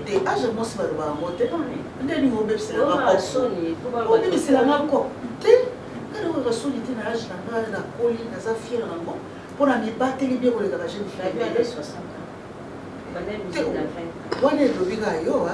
te age mo si baloba yango te ndeni ngobebisela ngako te ngana oyo basoni te na age na ngai na koli naza fiere nango mpona mibateli bie koleka bajeune fille wana elobi ka yo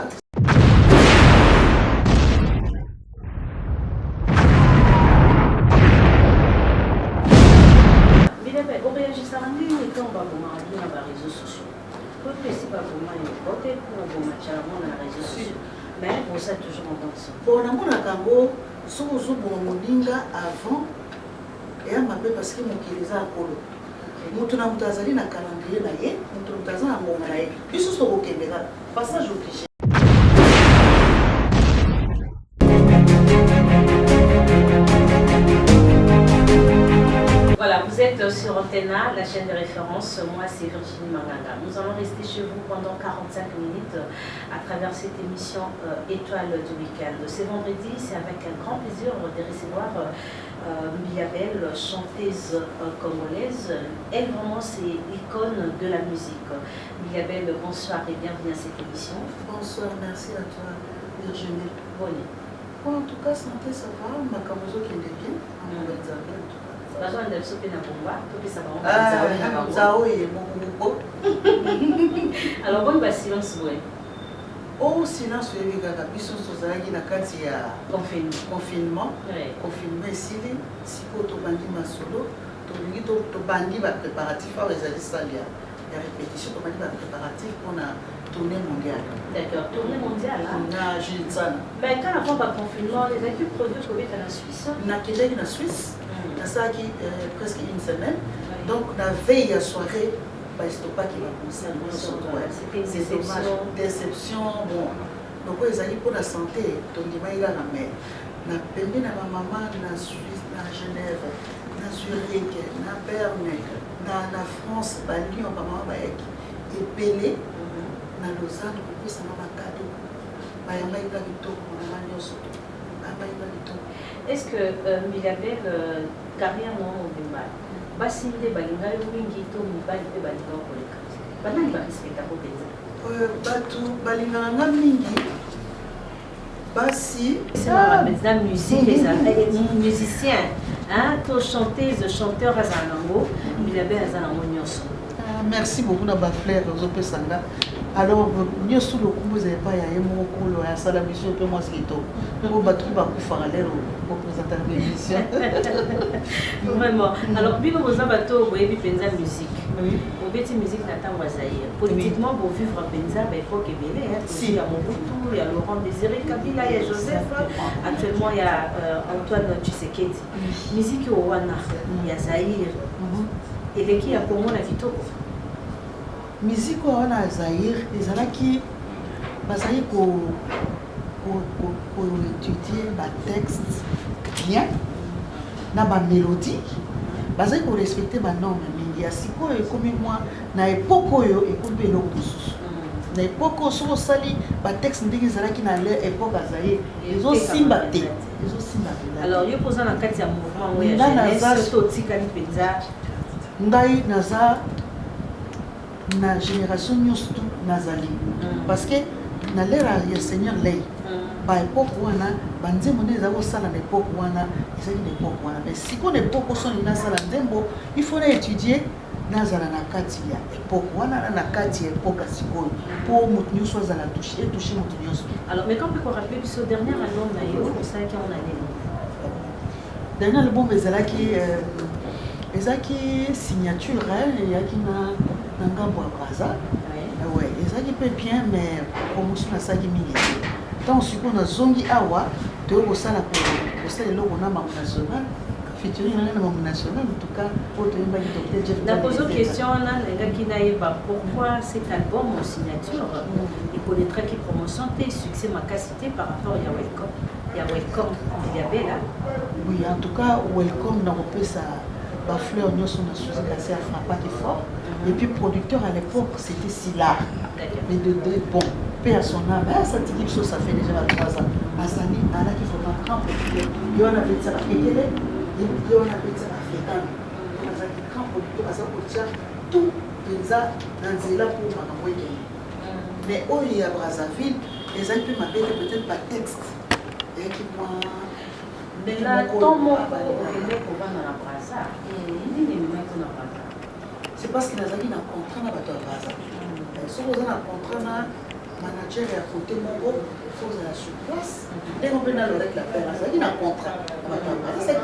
mais pour ça toujours en danse. Bon, on a kango so zo bon moninga avant et à mabe parce que mon kileza akolo. Mutu na mutazali na calendrier na ye, mutu mutazana ngoma na ye. Biso so okendeka passage obligé. Voilà, vous êtes sur Antena, la chaîne de référence. Moi, c'est Virginie Manganga. Nous allons rester chez vous pendant 45 minutes à travers cette émission Étoile du week-end. Ce vendredi, c'est avec un grand plaisir de recevoir Mbiabel, chanteuse congolaise. Elle, vraiment, c'est l'icône de la musique. Mbiabel, bonsoir et bienvenue à cette émission. Bonsoir, merci à toi, Virginie. Bonne. Bon, en tout cas, santé, ça va. Ma camozo qui est bien. En tout cas. Alors bon bah silence ouais. Oh silence oui kaka biso tozalaki na kati ya confinement ici siko tobandi masolo tolingi tobandi ba préparatifs oyo ezali salle ya répétition tobandi ba préparatifs mpona tournée mondiale. D'accord, tournée mondiale na Jilitsana. Mais quand avant le confinement les équipes produits Covid en Suisse nakendaki na Suisse nasalaki presque une semaine donc la veille à soirée pas qui va concerne c'est dommage déception bon donc ezali pour la santé tondima elaka mais na pembe na bamama na Suisse na Genève na Zurich na Berne na France balyon bamama bayaki ebele na Lausanne kopesana bakado bayamba eka kitoko mama nyonso bayamba eka kitoko. Est-ce que Mbiabel carrière non mobimba basinde balinga yo mingi to mibali pe balinga koleka banani ba respecta ko penza batu balinga nga mingi basi c'est ma maison musique les musiciens hein to chanteuse chanteur azanango Mbiabel azanango nyonso. Merci beaucoup na ba frère ozopesanga. Alors nous sommes le coup vous avez pas ya yemo kolo ya sala mission pe moi c'est to ko batu ba ku faralero ko présenter l'émission vraiment. Alors bino boza bato boyebi penza musique obeti musique na tango zaïre politiquement pour vivre penza ba époque ebele hein il y a Mobutu il y a Laurent Désiré Kabila il y a Joseph actuellement il y a Antoine Tshisekedi musique au wana ya zaïre et l'équipe a pour moi la vitoko musique wana Zaïre ezalaki bazali ko étudier ba texte bien na ba mélodie bazali ko respecter ba norme mingi ya sikoyo ekomi mwa na époque oyo ekomi eloko mosusu na époque oyo osali ba texte ndenge ezalaki na leur époque ya Zaïre ezosimba te alors yo poza na kati ya mouvement oyo ya jeunesse to tikali penza ngai naza na génération nyonso tu nazali parce que na l'ère ya Seigneur lei ba époque wana banzembo nde ezali kosala na époque wana ezali na époque wana mais sikoyo na époque osoni nasala nzembo il faut na étudier nazala na kati ya époque wana na kati ya époque sikoyo po moto nyonso azala touché moto nyonso. Alors mais quand on peut rappeler ce dernier album na yo osalaki on année dernier album ezalaki signature eyaki na ngambo ya Braza ouais ezalaki pe bien mais promotion nasalaki mingi te ntango sikoyo nazongi awa toyo kosala eloko na mambo national featuring na mambo national en tout cas oyo toyembaki Dr Jeff. Na pose question wana nengaki nayeba pourquoi cet album en signature ekonnaîtraki promotion te succès makasi te par rapport ya welcome Mbiabel. Oui en tout cas welcome na kopesa ba fleur nyonso na susi kasi afrappaki fort et puis producteur à l'époque c'était Silla mais de bon paix à son âme ça dit que ça fait déjà 3 ans Asani alaki vraiment grand producteur yo na petsa ekele yo na petsa africain azaki grand producteur asa kotia tout penza na nzela pour makambo ekele Mais où il y a Brazzaville, les gens qui m'appellent peut-être pas texte. Et qui moi. Mais là, ton mot, c'est parce qu'il a un contrat à Brazzaville. Si vous avez un contrat, manager est à côté de mon il faut que vous ayez sur place. Dès qu'on peut aller avec la paix, il y a un contrat. C'est ça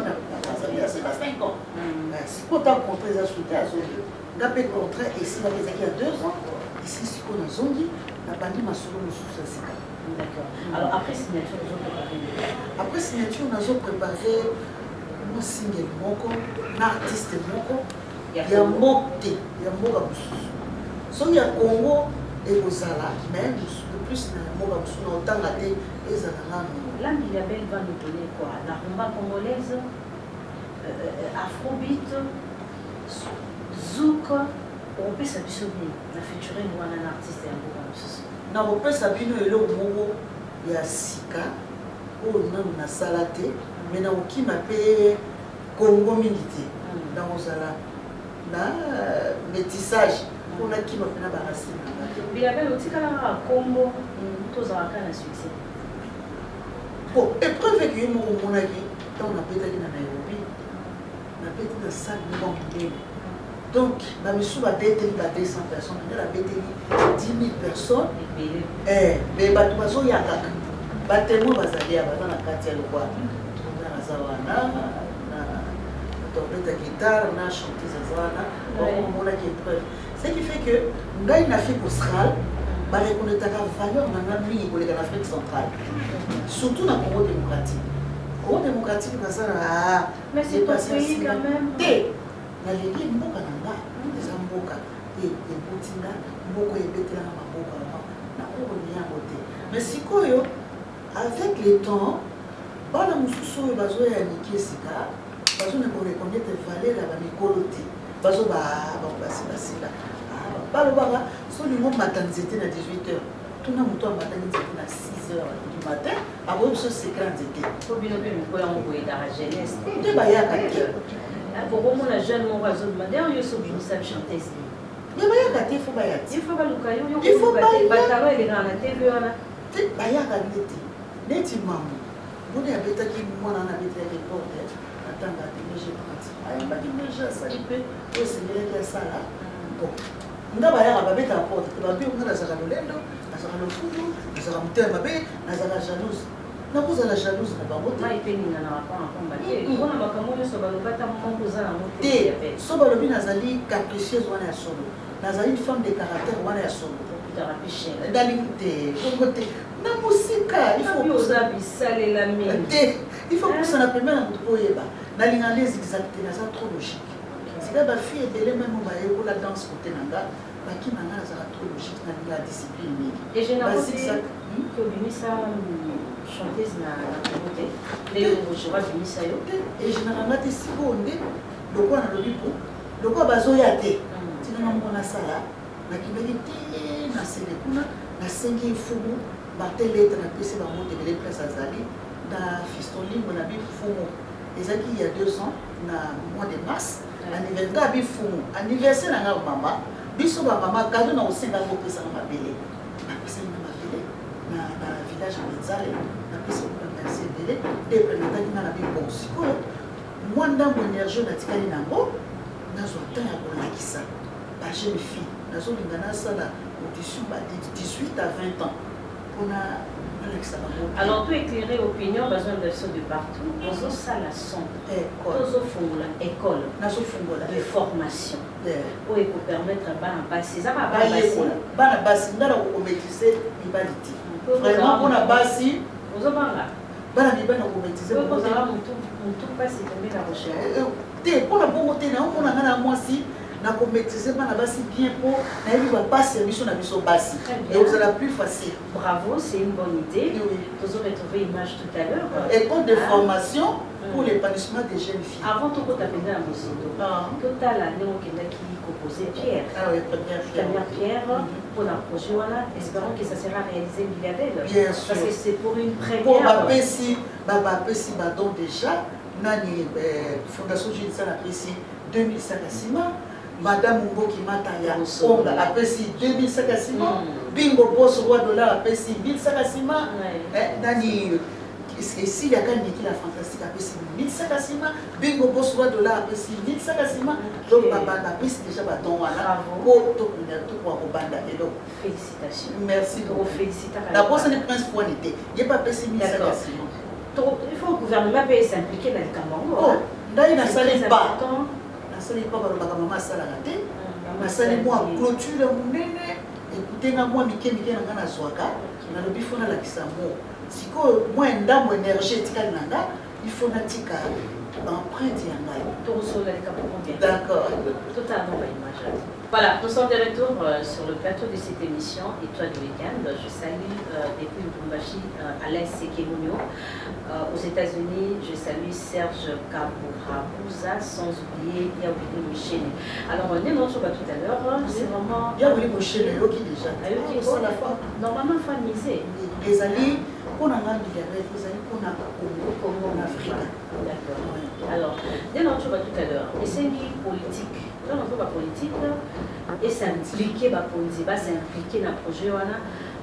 qui a 5 ans. Si vous avez un contrat, vous avez un contrat ici, il y a 2 ans. Ici, si on a zongi, on a bandit ma solo nous sous ce. D'accord. Alors après signature, vous avez préparé. Après signature, on a préparé mon single, mon artiste, il y a un mot, il y a un mot. So il y a Congo et Ozala, mais le plus on a autant raté et Zalala. Là, Miriabel va nous donner quoi? La rumba congolaise, afrobeat, zouk, on peut s'habiller. On a featuré nous un artiste et un beau. On peut s'habiller le Congo, il y a Sika, on a Salaté, mais on qui m'appelle Congo militaire. Dans Ozala, métissage. On a qui m'a fait la barrasse. Il y avait aussi un combo, tous en train de succès. Bon, épreuve que je mon avis, on a pété dans Nairobi, on a pété dans la salle de Bambé. Donc, ma mission va péter 200 personnes, on a pété 10 000 personnes. Mais il y a un témoin qui va aller dans la quartier de Roi. On a Zawana, on a la guitare, on a chanté Zawana, on a qui épreuve. Ce qui fait que nous avons une Afrique australe, nous avons une valeur dans l'Afrique centrale, surtout dans le Congo démocratique. Le Congo démocratique, mais c'est pas ce pays quand même. La Ligue est beaucoup là, les Amboka, et Boutina, beaucoup et Bétela, Maboka, mais si avec le temps, bana mususu bazo ya nikie sika, bazo ne reconnaître valeur la mikoloté. Bazo ba basila. Balobanga so lingo matanzete na 18h. Tuna muto matanzete na 6h du matin, abo so secret nzete. Ko bino pe miko ya ngoye da jeunesse. Te bayaka te. Pour comment la jeune mon bazo demander yo so bino sa chanteuse. Mais bayaka te faut bayati. Il faut ba lukayo yo. Il faut batalo ele na TV wana. Te bayaka neti. Neti mamu. Bone abetaki mwana na betaki porte. Atanga te je prends. Ay ba ki meja salipe o sengeleki ya sala. Bon. Nga bayaka babeta porte te babi nga nazaka lolendo, nazaka lofudu, nazaka mutema mabe, nazaka jalouse. Nakozala jalouse na bango te. Mai peninga na rapona komba te. Bona makambo nyonso balobata moko kozala moto. Te. So balobi nazali capricieuse wana ya solo. Nazali une femme de caractère wana ya solo. Thérapie Dalingi te. Kongo te. Na musika, il faut posa bisale la mine. Te. Il faut posa na pembe na moto poyeba. Nalinga les exacte naza trop logique. C'est là ma fille est même au la danse côté nanga. Qui m'a trop logique dans la discipline. Et j'ai l'impression que Bimisa chanteuse na côté. Les je vois Bimisa yo. Et généralement tu si bon le quoi na lobipo. Le quoi bazoya te. Tu n'as pas na sala. Na kibeli te na selekuna na sengi fumu batte lettre na pese ba moto de place azali na fistoli mona bi fumu. Ezaki il y a 2 ans na mois de mars anniversaire bi fumu. Anniversaire na maman. Biso ba mama kado na osenga ko pesa na mabele. Na pesa na mabele na village en Nzale. Na pesa na merci belé. Et président qui na bi bon siko. Moi ndambo énergie na tikali nango. Nazo temps ya ko lakisa. Ba jeune fille. Nazo lingana sala audition ba 18 à 20 ans. On a alors, tout éclairer opinion, besoin de ceux de partout. Nous ça la son. École. École. De formation. Pour permettre à Banabassi. Ça va Banabassi. Nous allons maîtriser l'humanité. Vraiment, on a Bassi. Vous avez Banabassi. Vous avez tout passé tomber la recherche. Pour la beauté, on a un mois si. Na maîtriser Banabassi bien pour n'arriver à pas servir sur la mission Bassi. Et vous allez plus facile. Bravo, c'est une bonne idée. Vous aurez trouvé l'image tout à l'heure. École de formation pour l'épanouissement des jeunes filles. Avant tout, tu as fait un musique. Total l'année où il y a qui composait Pierre. Ah oui, première Pierre. Pour un projet, espérons que ça sera réalisé Milabel. Bien sûr. Parce que c'est pour une première. Pour Bapessi, donc déjà, Nani, Fondation Judiciaire Bapessi, 2500 à Sima. Madame Mboki Mataya Onga apesi 2500 à ciment, Bingo Boss Roi Dollar apesi 1500 à ciment, Nani ici il y a quand même la fantastique apesi 1500 à ciment, Bingo Boss Roi Dollar apesi 1500 à ciment, donc Baba apesi déjà baton voilà pour tout pour Banda et donc félicitations. Merci beaucoup. Félicitations. La bourse n'est pas point été, il n'y a pas apesi 1500 à ciment. Il faut que le gouvernement puisse s'impliquer dans le Cameroun. Oh, là il n'a salé pas. Nasali pas par le maman salagate, nasali moi clôture munene, écoutez na moi mike na ngana zwaka, na lobi fona la kisamo. Siko moi ndambo énergétique nanga, il faut na tika empreinte yanga. Tout sur le Cameroun bien. D'accord. Totalement image. Voilà, nous sommes de retour sur le plateau de cette émission Étoile du week-end. Je salue depuis Lubumbashi Alain Sekemunyo. Aux États-Unis, je salue Serge Kabourabuza, sans oublier Yaouli Michel. Alors, on est dans tout à l'heure, c'est vraiment. Yaouli Michel, qui déjà. Normalement, il faut miser. Les alliés, pour la main du Gabet, les alliés pour la Congo, en Afrique. D'accord. Alors, dès tout à l'heure, et c'est une politique. Dans notre politique, et s'impliquer dans la politique, s'impliquer dans le projet,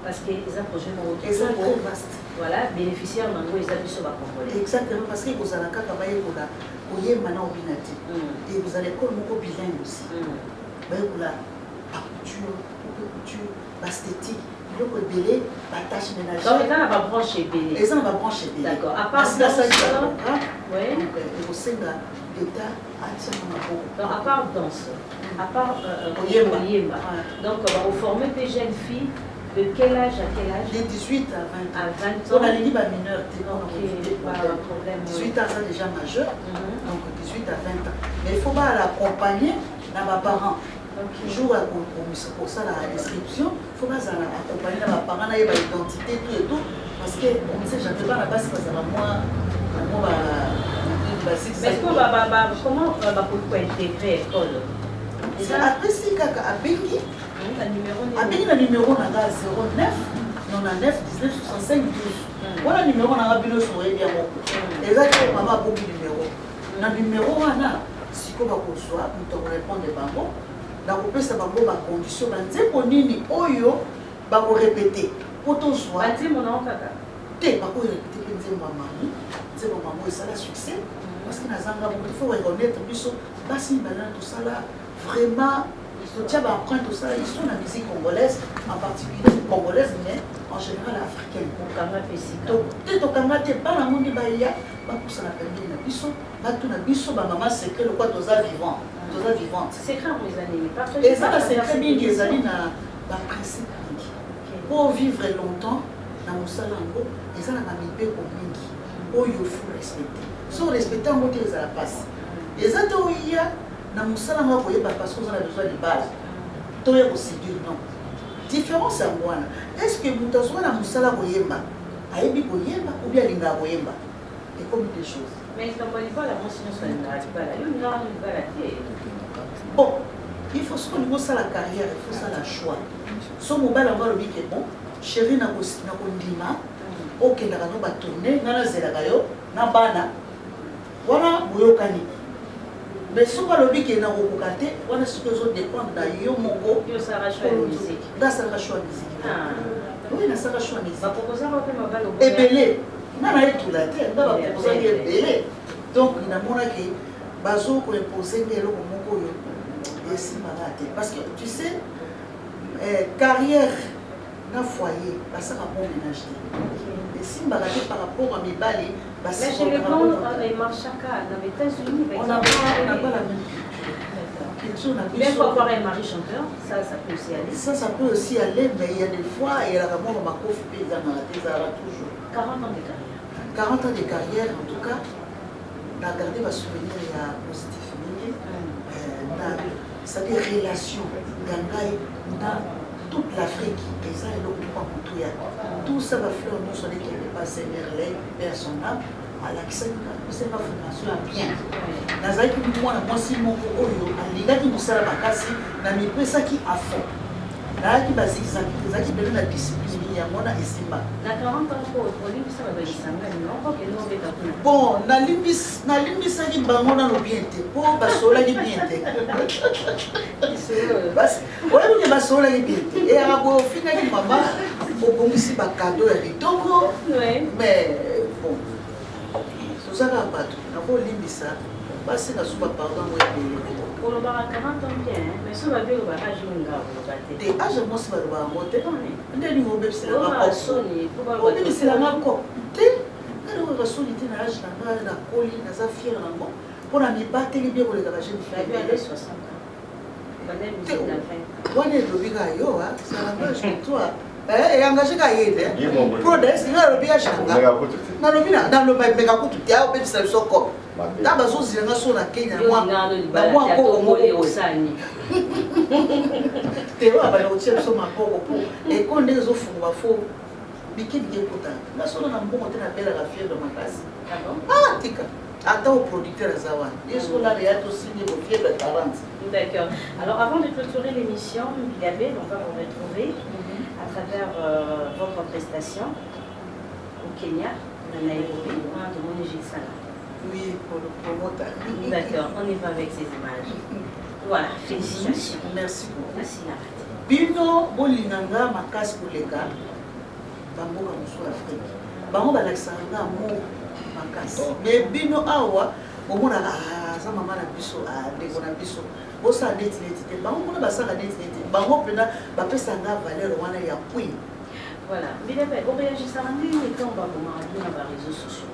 parce que les projets sont très vastes. Voilà, bénéficiaires de les habits sur la Congolais. Exactement, parce que vous avez un cas travailler pour la maintenant au binati. Et vous allez comme beaucoup bilingue aussi. Vous avez la couture, l'esthétique, le belé, la tâche ménagère. Donc, ils ont la branche belé. Ils ont la branche belé. D'accord. À part ça, oui. Donc, à part danse, à part Oyemba. Donc, vous formez des jeunes filles. De quel âge à quel âge? De 18 à 20 ans. À 20 ans. On a les mineurs, voilà, problème. 18 ans, c'est déjà majeur, donc 18 à 20 ans. Mais il faut pas l'accompagner dans mes parents. Jour pour ça la inscription, il faut pas accompagner dans mes parents, dans l'identité, tout et tout. Parce qu'on ne sait jamais pas la base, parce que moi, mais est-ce que comment pourquoi intégrer l'école? Après, si quelqu'un a béni, avec le numéro 09 99 19 65 12. Voilà le numéro na bino sur bien mon. Exactement maman beaucoup numéro. Na numéro wana siko ba kozwa muto répondre bango. Na kopesa bango ba condition ba nzembo nini oyo ba ko répéter. Poto zwa. Ba nzembo na okaka. Te ba ko répéter nzembo mama. Nzembo mama ça la succès parce que na zanga beaucoup il faut reconnaître biso basi bana tout ça là vraiment ils apprendre tout ça, ils sont la musique congolaise, en particulier congolaise, mais en général africaine. Donc, tu es pas la monde baya, pas pour ça la famille na biso, pas tout na biso, ba maman secret le quoi dosa vivant, dosa vivante. C'est quand les années, et ça c'est très bien les années na ba principe. Pour vivre longtemps na musalango, et ça na mibe ko mingi. Oh il faut respecter. Sans respecter en mode ça la passe. Et ça to iya na musala nga koyeba parce qu'on a besoin de base toye procédure non différence à moi est-ce que mutazwa na musala koyeba ayebi koyeba ou bien linga koyeba et comme des choses mais quand on voit la mention sur la bon il faut ce qu'on ça la carrière il faut ça la choix son mobile on va le dire que bon chérie na kondima OK na kano ba tourner na zela kayo na bana voilà boyokani. Mais si on a le but qui est dans le côté, on a ce que nous dépend de Yomoko. Yo ça rachète la musique. Là ça rachète la musique. Oui, ça rachète la musique. Va proposer un peu ma balle au et belé. Non, non, tout la tête. On va proposer que belé. Donc il y a mon qui bazo pour imposer que le Moko et si malade. Parce que tu sais, carrière dans foyer, ça va bon ménage. Et si malade par rapport à mes balles. Mais chez les blancs, les marchaka, dans les États-Unis, on n'a pas la même culture. Même pour avoir un mari chanteur, ça peut aussi aller. Ça peut aussi aller, mais il y a des fois, il y a la mort ma coffre toujours. 40 ans de carrière. 40 ans de carrière, en tout cas, on a gardé ma souvenir, il y a positif. C'est-à-dire relation, il y a toute l'Afrique, et ça, il y a tout ça va faire nous sonner qui n'est pas Merlin, père son âme, à l'accès, c'est ma formation à bien. Nazaki, moi, si mon oyo, à l'IGA qui nous sert à Bakassi, n'a mis ça qui à fond. Là, qui va zigzaguer, qui donne la discipline. yamona esimba na 40 ans ko olimbisa ba isanga non ko ke no beta kuna bon nalimbisaki bango nano bien te po basolaki bien te oyebi ke basolaki bien te eyaka boye ofingaki mama obongisi bakado ya kitoko mais bon tozaka bato nakolimbisa basi nazuba pardon ngo ebele olobaka 40 ans bien mais so babe olobaka age nga oloba te age mosi balobaka ngo te ndeni obebiselanga ko te nalokaka soni te na age nanga nakoli naza fiere nango mpona mibateli bien koleka bajeune fille wana elobi kaka yo salangage pour toi engagé ka ye te pro des nga lobi age nanga nalobi meka kutu te obebisa biso ko ta bazozilanga so na Kenya bamwa nkoko moko te oyo abali kotia biso maboko po eko ndenge ezofungwa fo bikebike ekotana nasona na mbongo te nabelaka fievre makasi tika ata oproducteur aza wana yesolala ya tosinye bofievre 40. D'accord. Alors avant de clôturer l'émission, Bilabé, on va vous retrouver à travers votre prestation au Kenya, à Nairobi, loin de Monégil Sana. Oui, pour le promoteur. D'accord, on y va avec ces images. Voilà, félicitations. Merci beaucoup. Merci Narati. Bino, bolinganga, makasi koleka, bamboka mosu Afrique. Bango balakisanga mo makasi. Mais bino awa, omona aza mama na biso, ndeko na biso. Bosa neti te. Bango mona basaka neti te. Bango pena bapesanga valeur wana ya queen. Voilà. Bilabé, on réagissera nini quand on va voir dans les réseaux sociaux.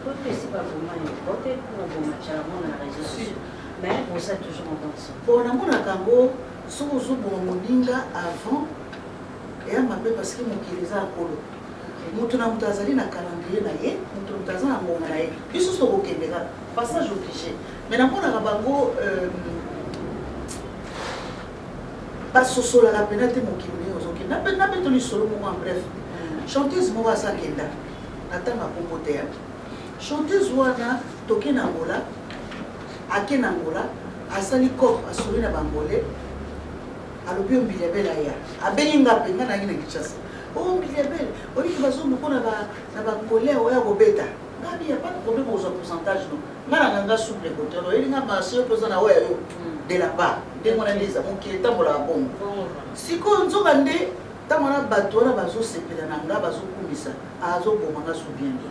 Tout ce pas vraiment une côté pour vous matcher à mon réseaux sociaux. Mais vous êtes toujours en tension. Bon, on a kango soko zubo moninga avant et à mabe parce que mon kileza akolo. Mutu na mutazali na calendrier na ye, mutu mutazana ngoma na ye. Biso soko kendeka passage obligé. Mais na mona bango pas soso la penalty mon kilé ozoki. Na beto li solo mo en bref. Chanteuse mo asa kenda. Natanga kompoter. Chanteuse wana toke na ngola ake na ngola asali kop asuri na bangolais alobi Bilabé la ya abengi nga penga na ngina kichasa Bilabé obi bazo mukona na bangolais oya kobeta ngabi ya pas de problème aux pourcentage no ngana nga souple côté no elinga marché poza na oya yo de la part de mona leza mon qui tambola bon siko nzoka nde tamona bato na bazo sepela na nga bazo kumisa azo bomanga soubiendo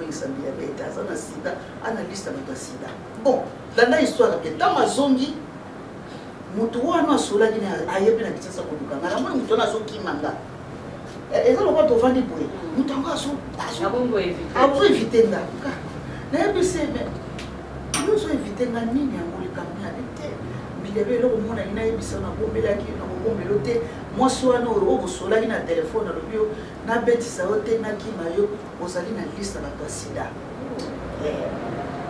Bilabé aza na sida analyste bato ya sida bon landa histoire ke ntango azongi motu wana asolaki ayebi na kisasa kolukanga na moni motu wana azokimanga eza lokwa tovandi boye motu yango azoevite nga nayebi se yo ozoevite nga nini yango likambo yabi te Bilabé eloko monani nayebisa nabombelaki nakobombelo te mwasi wana oyo bosolaki na telefone alobi yo nabetisa yo te nakima yo ozali na liste ya bato ya sida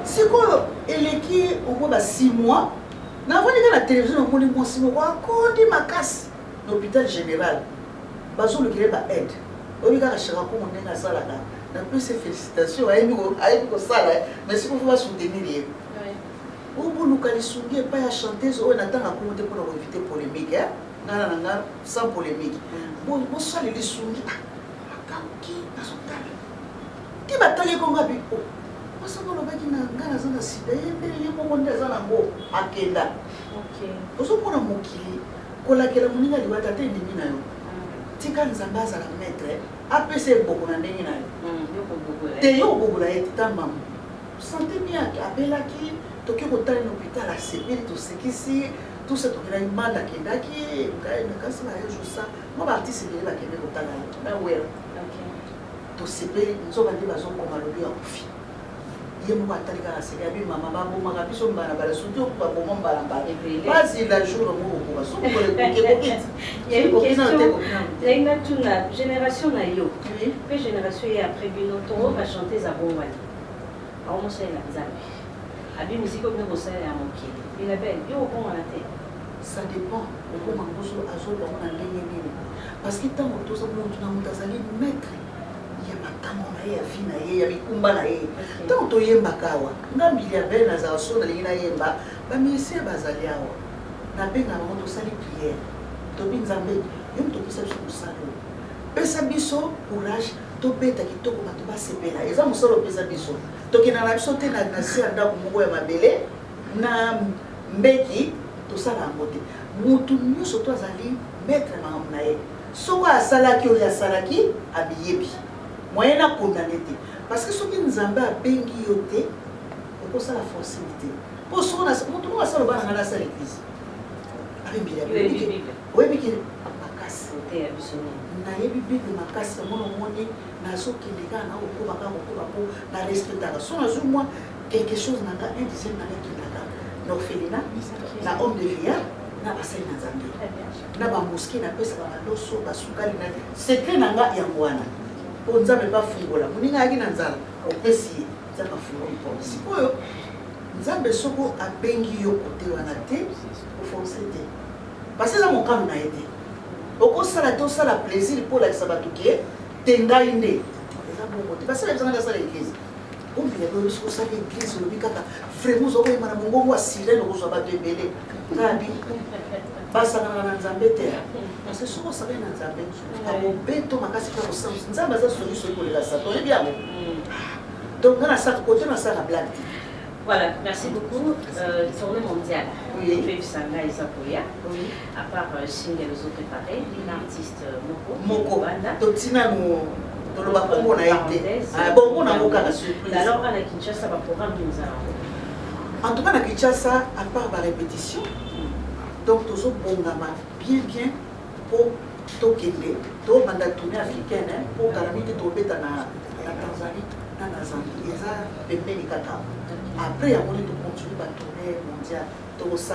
sikoyo eleki ongo ba 6 mois navandi ka na télévision omoni mwasi moko akondi makasi na hôpital général bazolukile ba aide oyebi kaka chaka kongo ndenge asalaka napesi félicitation ayebi kosala mais sikoyo fo basoutenir ye oboluka lisungi epai ya chanteuse oyo natanga kongo te mpona koevite polémique ngana na nga sans polémique bosali lisungi akauki nazotala ti batali kongo abi osanga olobaki na nga naza na sida ye moko nde aza nango akenda ozomona mokili kolakela moninga liwata te endimi na yo tika nzambe azala maître apesa eboko na ndenge na yo te yo obobola ye titambamo sante miaki abelaki toki kotala na hôpital asepeli tosekisi tose tokelaki manda akendaki nakasi bayejosa mwa baartiste ebele bakende kotala nawera tosepeli nzoka nde bazokoma lobi ya kofi ye moko atali kaka seke abi mama babomaka biso mbala mbala surtout baboma mbala mbala bazila jour moko kokoka sokokolekokekokiti yainga tuna génération na yo mpe génération ye après bino tongo bachante za bongwani aomosalela nzambe abi musiki obino kosalela ya mokili Bilabé yo okongwana te ça dépend okoma ngoso azolongo na ndenge nini parce que ntango toza motu na moto azali maître ya makambo na ye ya vi na ye ya bikumba na ye ntango toyembaka awa nga Bilabé nazala so nalingi nayemba bamisie bazali awa nabenga bango tosali priere tobi nzambe yo moto opesa biso mosala pesa biso courage tobeta kitoko bato basepela eza mosala opesa biso tokenda na biso te na se ya ndako moko ya mabele na mbeki tosala yango te motu nyonso to azali maître makambo na ye soko asalaki oyo asalaki abiyebi moyen na condamné te parce que soki nzambe abengi yo te okosala forcément te mpo soko motu moko asala obana nga nasala église abembili oyebiki makasi nayebi bible makasi yango nomoni nazokende kaka na kokoba mpo na respectaka so nazwi mwa quelque chose nanga un dixième nanga ekendaka na orphelinat na homme de vie na basali na nzambe na bamoske napesaka baloso basukali na secret nanga yango wana mpo nzambe bafungola moninga ayaki na nzala opesi ye nzambe afungola mpona sikoyo nzambe soko abengi yo kote wana te oforce te parce eza mokano na ye te okosala te osala plaisir mpo olakisa bato ke te ngai nde eza bongo te basala ebisanga nde asala église ombila boyo soki osala église olobi kaka vraiment ozokoyema na mongongo asirene okozwa bato ebele ngabi basanganaka na nzambe te parce soki osala na nzambe akobeto makasi mpe kosambusa nzambe aza soki soki kolela sa toyebi yango donc nga nasaka kote nasaka blague te. Voilà, merci beaucoup. Tournée mondiale. Oui. Fait Sanga et Zapoya. Oui. À part Shinge les autres préparés, l'artiste Moko. Totina nous. Dans le Bakongo, on a été. Bon, on a aucun surprise. Alors, à la Kinshasa, va programme qui nous a. En tout cas, à Kinshasa, à part la répétition, donc toujours bongama bien pour Tokende, pour la tournée africaine, pour Karamite Tobeta na Tanzanie, na Zambie, et ça, Pembe Kata. Après, on est de continuer la tournée mondiale, tout ça,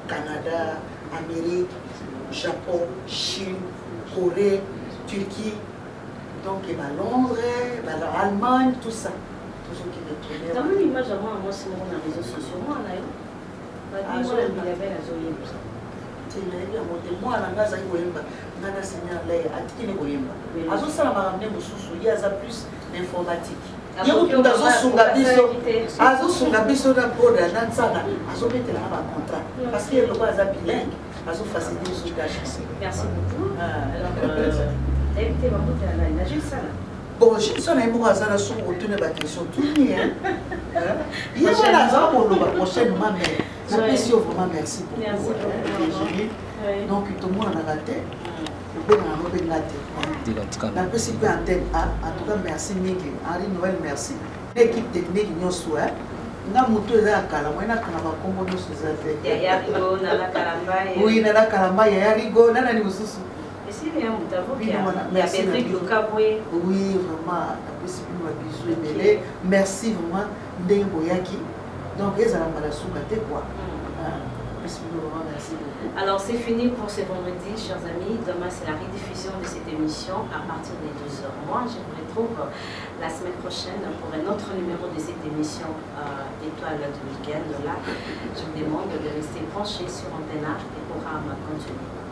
Canada, Amérique, Japon, Chine, Corée, Turquie, donc il va Londres, Allemagne, tout ça. Toujours qui est tourné. Dans même image, moi, c'est mon réseaux sociaux, moi, là, moi, il y avait la zone. Moi, la Gaza, il y a un Seigneur, il y a un Seigneur. Alors, ça, on va ramener au sous-sous, il y a plus d'informatique. azosunga biso na boda na nzanga azobetela na bacontract parce que eloko aza bilingue azofacilite biso tâche. Merci beaucoup. Alors, invité Mamouta, il a juste ça là. Bon, je suis un peu à la soupe pour tenir ma question. Tout le monde, il y a un hasard pour nous, prochainement, mais merci vraiment, merci beaucoup. Donc, tout le monde a raté. La possibilité antenne A, en tout cas, merci Niki. Henri Noël, merci. L'équipe technique, nous sommes là. Nous avons tout à Kalama, nous avons Congo, nous sommes là. Il y a Rigo, Nana Kalamba. Oui, Nana Kalamba, il y a Rigo, Nana Nimousou. Merci, oui, vraiment, merci vraiment Ndengoyaki. Donc, ils ont la soupe quoi. Merci beaucoup. Alors, c'est fini pour ce vendredi, chers amis. Demain, c'est la rediffusion de cette émission à partir des 12h. Moi, je vous retrouve la semaine prochaine pour un autre numéro de cette émission Étoile du week-end. Là, je vous demande de rester branchés sur Antenne A et pour programme continu.